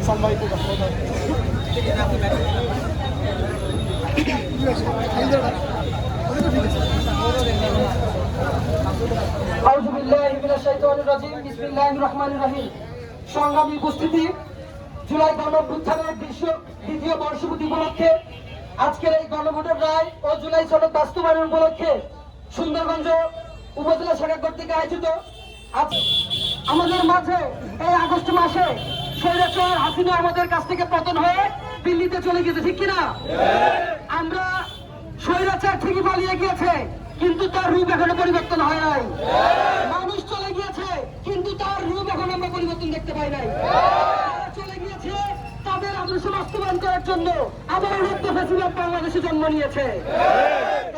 সম্মানিত সংগ্রামী উপস্থিতি, জুলাই গণঅভ্যুত্থানের দ্বিতীয় বর্ষপূর্তি উপলক্ষে আজকের এই গণভোটের রায় ও জুলাই সনদ বাস্তবায়ন উপলক্ষে সুন্দরগঞ্জ উপজেলা শাখা কর্তৃক আয়োজিত আমাদের মাঝে এই আগস্ট মাসে স্বৈরাচার হাসিনা আমাদের কাছ থেকে পতন হয়ে দিল্লিতে চলে গেছে, ঠিক কিনা? আমরা স্বৈরাচার ঠিকই পালিয়ে গিয়েছে, কিন্তু তার রূপ এখনো পরিবর্তন হয় নাই। মানুষ চলে গিয়েছে, কিন্তু তার রূপ এখনো আমরা পরিবর্তন দেখতে পাই নাই। চলে গিয়েছে তাদের আদর্শ বাস্তবায়ন করার জন্য আবার রক্ত ফেসিবাদ বাংলাদেশে জন্ম নিয়েছে।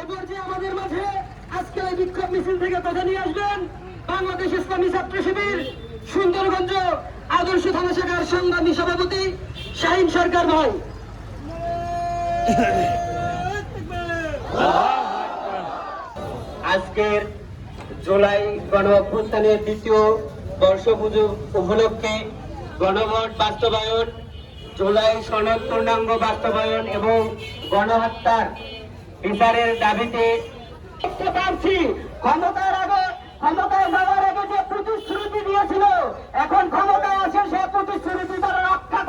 এবার যে আমাদের মাঝে আজকে এই বিক্ষোভ মিছিল থেকে কথা নিয়ে আসবেন বাংলাদেশ ইসলামী ছাত্র শিবির সুন্দরগঞ্জ আদর্শ থানা শাখার সংগ্রামী সভাপতি শাহিন সরকার ভাই। আজকের জুলাই গণ অভ্যুত্থানের দ্বিতীয় বর্ষপূর্তি উপলক্ষে গণভোট বাস্তবায়ন, জুলাই সনদ পূর্ণাঙ্গ বাস্তবায়ন এবং গণহত্যার বিচারের দাবিতে ক্ষমতায় যাওয়ার আগে যে প্রতিশ্রুতি দিয়েছিল, এখন ক্ষমতায় আসে সে প্রতিশ্রুতি তারা রক্ষা